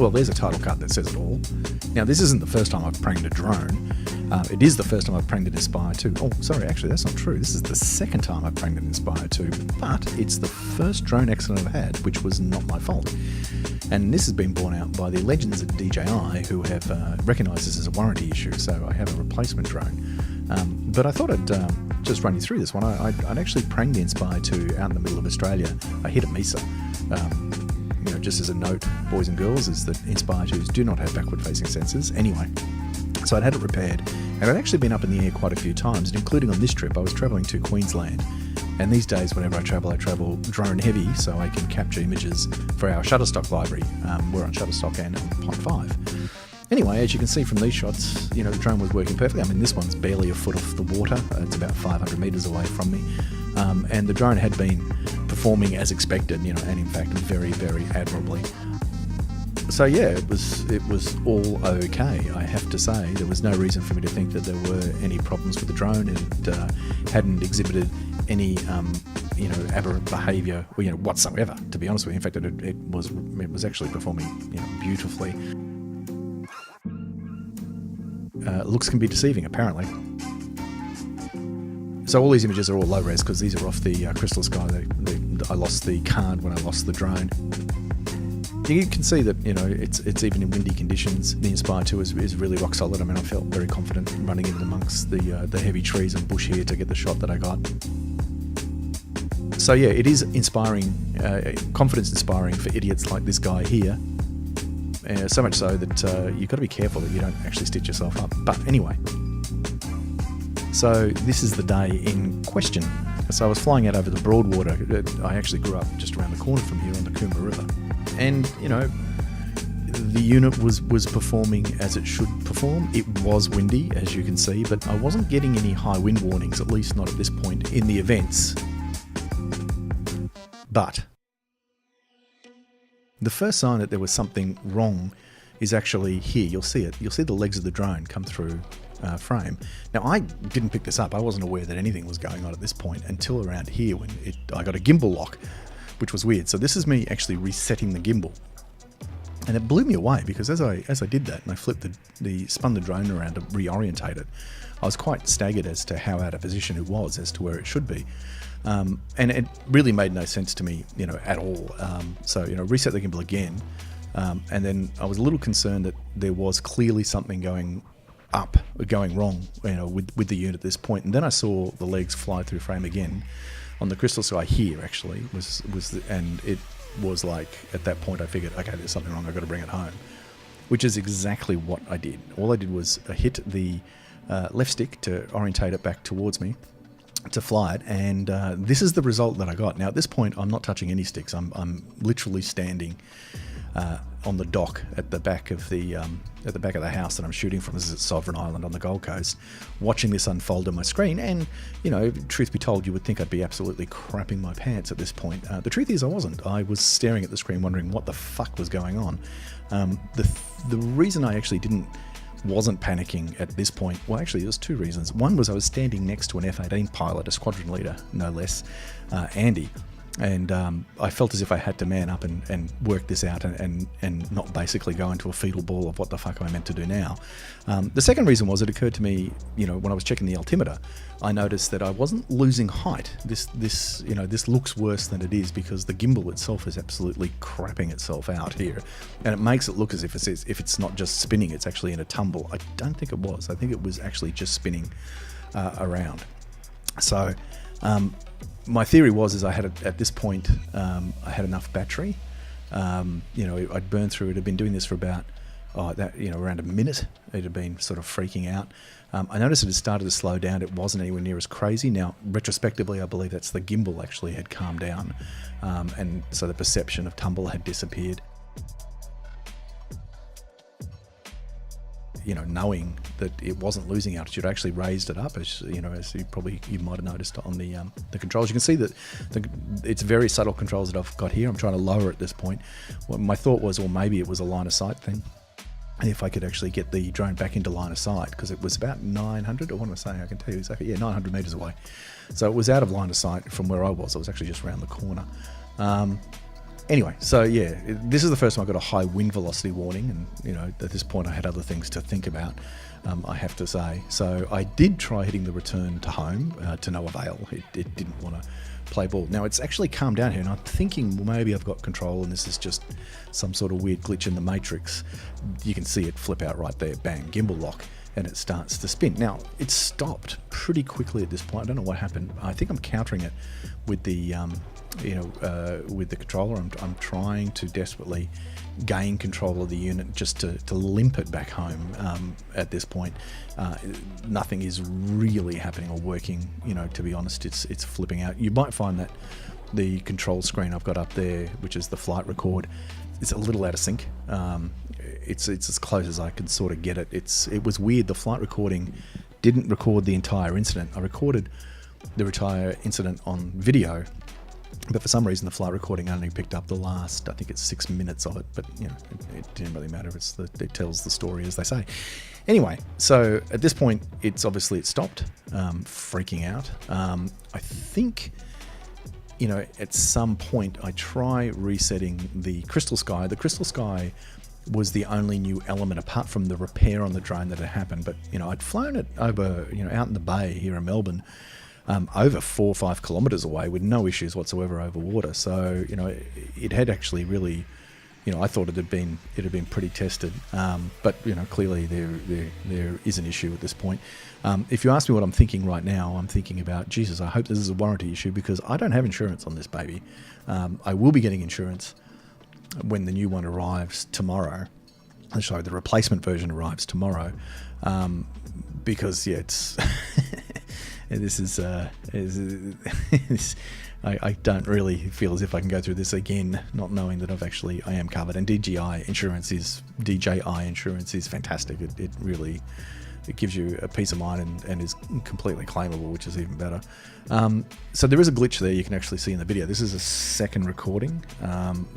Well, there's a title card that says it all. Now, this isn't the first time I've pranged a drone. It is the first time I've pranged an Inspire 2. Oh, sorry, actually, that's not true. This is the second time I've pranged an Inspire 2, but it's the first drone accident I've had, which was not my fault. And this has been borne out by the legends at DJI, who have recognised this as a warranty issue, so I have a replacement drone. But I thought I'd just run you through this one. I'd actually pranged the Inspire 2 out in the middle of Australia. I hit a Mesa. Just as a note, boys and girls, is that Inspire 2s do not have backward-facing sensors. Anyway, so I'd had it repaired, and I'd actually been up in the air quite a few times, and including on this trip, I was travelling to Queensland. And these days, whenever I travel drone heavy, so I can capture images for our Shutterstock library. We're on Shutterstock and on Point 5. Anyway, as you can see from these shots, the drone was working perfectly. I mean, this one's barely a foot off the water. It's about 500 metres away from me. And the drone had been performing as expected, and in fact, very, very admirably. So yeah, it was all okay, I have to say. There was no reason for me to think that there were any problems with the drone. It hadn't exhibited any, aberrant behaviour, whatsoever, to be honest with you. In fact, it was actually performing, beautifully. Looks can be deceiving, apparently. So all these images are all low res because these are off the crystal sky. I lost the card when I lost the drone. You can see that it's even in windy conditions. The Inspire 2 is really rock solid. I mean, I felt very confident running in amongst the heavy trees and bush here to get the shot that I got. So yeah, it is inspiring, confidence inspiring for idiots like this guy here. So much so that you've got to be careful that you don't actually stitch yourself up. But anyway. So this is the day in question. So I was flying out over the Broadwater. I actually grew up just around the corner from here on the Coombe River. And, the unit was performing as it should perform. It was windy, as you can see, but I wasn't getting any high wind warnings, at least not at this point in the events. But the first sign that there was something wrong is actually here. You'll see it. You'll see the legs of the drone come through frame. Now, I didn't pick this up. I wasn't aware that anything was going on at this point until around here when I got a gimbal lock, which was weird. So this is me actually resetting the gimbal. And it blew me away because as I did that and I flipped spun the drone around to reorientate it, I was quite staggered as to how out of position it was as to where it should be. And it really made no sense to me, at all. So, reset the gimbal again. And then I was a little concerned that there was clearly something going wrong, with the unit at this point. And then I saw the legs fly through frame again on the crystal sky here, actually, and it was like, at that point I figured, okay, there's something wrong, I've got to bring it home, which is exactly what I did. All I did was hit the left stick to orientate it back towards me to fly it, and this is the result that I got. Now, at this point, I'm not touching any sticks. I'm literally standing on the dock at the back of the house that I'm shooting from. This is at Sovereign Island on the Gold Coast, watching this unfold on my screen. And truth be told, you would think I'd be absolutely crapping my pants at this point. The truth is, I wasn't. I was staring at the screen, wondering what the fuck was going on. The reason I actually wasn't panicking at this point, well, actually, there's two reasons. One was I was standing next to an F-18 pilot, a squadron leader, no less, Andy. And I felt as if I had to man up and work this out and not basically go into a fetal ball of what the fuck am I meant to do now. The second reason was it occurred to me, when I was checking the altimeter, I noticed that I wasn't losing height. This looks worse than it is because the gimbal itself is absolutely crapping itself out here, and it makes it look as if it's not just spinning, it's actually in a tumble. I don't think it was. I think it was actually just spinning around. So. My theory was I had at this point I had enough battery. I'd burned through it. I'd been doing this for about around a minute. It had been sort of freaking out. I noticed it had started to slow down. It wasn't anywhere near as crazy. Now, retrospectively, I believe that's the gimbal actually had calmed down, and so the perception of tumble had disappeared. Knowing that it wasn't losing altitude, I actually raised it up, as you might have noticed on the controls. You can see that it's very subtle controls that I've got here. I'm trying to lower at this point. Well, my thought was, well, maybe it was a line of sight thing. If I could actually get the drone back into line of sight, because it was about 900, or what am I saying? I can tell you exactly. Yeah, 900 meters away. So it was out of line of sight from where I was. I was actually just around the corner. Anyway, so yeah, this is the first time I got a high wind velocity warning, and you know, at this point I had other things to think about, I have to say. So I did try hitting the return to home, to no avail. It didn't want to play ball. Now it's actually calmed down here, and I'm thinking, well, maybe I've got control and this is just some sort of weird glitch in the matrix. You can see it flip out right there, bang, gimbal lock, and it starts to spin. Now it stopped pretty quickly at this point. I don't know what happened. I think I'm countering it with the with the controller. I'm trying to desperately gain control of the unit just to limp it back home. At this point, nothing is really happening or working. You know, to be honest, it's flipping out. You might find that the control screen I've got up there, which is the flight record, is a little out of sync. It's as close as I can sort of get it. It was weird. The flight recording didn't record the entire incident. I recorded the entire incident on video, but for some reason the flight recording only picked up the last, I think it's 6 minutes of it. But you know, it didn't really matter. It tells the story, as they say. Anyway, so at this point, it stopped, freaking out. I think, you know, at some point I try resetting the crystal sky. The crystal sky was the only new element apart from the repair on the drone that had happened. But you know, I'd flown it over, you know, out in the bay here in Melbourne, over 4 or 5 kilometers away with no issues whatsoever over water. So you know, it had actually really, you know, I thought it had been pretty tested. But you know, clearly there is an issue at this point. If you ask me what I'm thinking right now, I'm thinking about, Jesus, I hope this is a warranty issue, because I don't have insurance on this baby. I will be getting insurance when the new one arrives tomorrow. Sorry, the replacement version arrives tomorrow. Because yeah, it's I don't really feel as if I can go through this again, not knowing that I am covered. And DJI insurance is fantastic. It really, it gives you a peace of mind and is completely claimable, which is even better. So there is a glitch there you can actually see in the video. This is a second recording,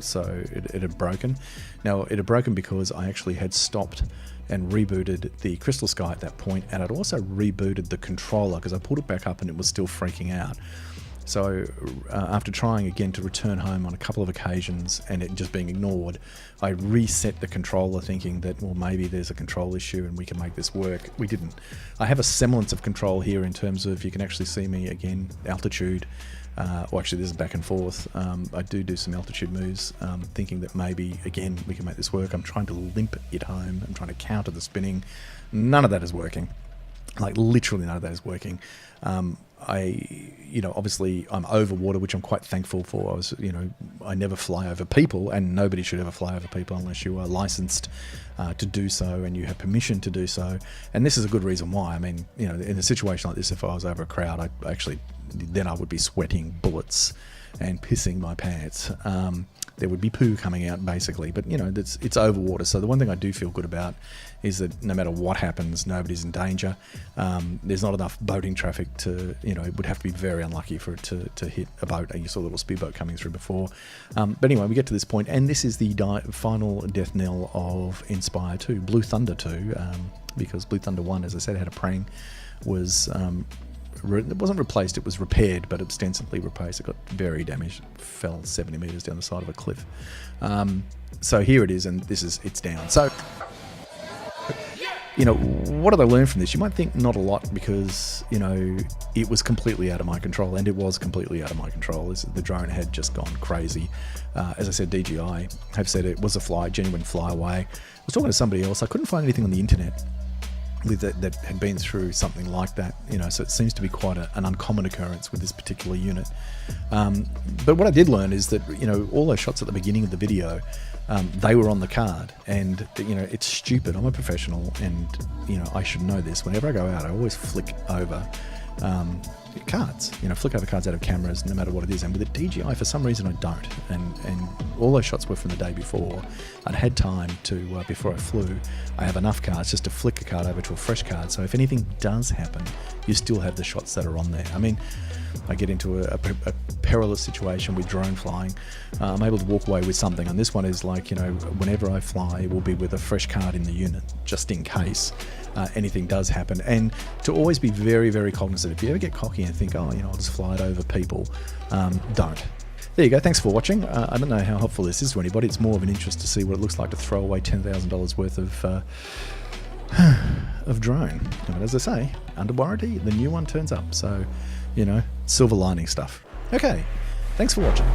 so it had broken. Now it had broken because I actually had stopped and rebooted the crystal sky at that point, and I'd also rebooted the controller because I pulled it back up and it was still freaking out. So after trying again to return home on a couple of occasions and it just being ignored, I reset the controller thinking that, well, maybe there's a control issue and we can make this work. We didn't. I have a semblance of control here in terms of, you can actually see me again, altitude, or actually this is back and forth. I do some altitude moves, thinking that maybe, again, we can make this work. I'm trying to limp it home. I'm trying to counter the spinning. None of that is working. Like literally none of that is working. Obviously I'm over water, which I'm quite thankful for. I never fly over people, and nobody should ever fly over people unless you are licensed to do so and you have permission to do so. And this is a good reason why. I mean, you know, in a situation like this, if I was over a crowd, then I would be sweating bullets and pissing my pants. There would be poo coming out basically, but you know, it's over water. So the one thing I do feel good about is that no matter what happens, nobody's in danger. There's not enough boating traffic to, you know, it would have to be very unlucky for it to hit a boat. You saw a little speedboat coming through before. But anyway, we get to this point, and this is the final death knell of Inspire 2, Blue Thunder 2, because Blue Thunder 1, as I said, had a prang, was it wasn't replaced, it was repaired, but ostensibly replaced. It got very damaged, fell 70 meters down the side of a cliff. So here it is, and it's down. So, you know, what did I learn from this? You might think not a lot, because, you know, it was completely out of my control, and it was completely out of my control. The drone had just gone crazy. As I said, DJI have said it was a genuine flyaway. I was talking to somebody else. I couldn't find anything on the internet that had been through something like that, you know, so it seems to be quite an uncommon occurrence with this particular unit. But what I did learn is that, you know, all those shots at the beginning of the video, they were on the card, and you know, it's stupid. I'm a professional, and you know, I should know this. Whenever I go out, I always flick over cards, you know, flick over cards out of cameras, no matter what it is. And with the DJI, for some reason, I don't. And all those shots were from the day before. I'd had time to, before I flew, I have enough cards just to flick a card over to a fresh card. So if anything does happen, you still have the shots that are on there. I mean, I get into a perilous situation with drone flying, I'm able to walk away with something. And this one is like, you know, whenever I fly, it will be with a fresh card in the unit, just in case anything does happen. And to always be very, very cognizant. If you ever get cocky and think, oh, you know, I'll just fly it over people, don't. there you go. Thanks for watching. I don't know how helpful this is to anybody. It's more of an interest to see what it looks like to throw away $10,000 worth of drone. But as I say, under warranty, the new one turns up. So, you know, silver lining stuff. Okay, thanks for watching.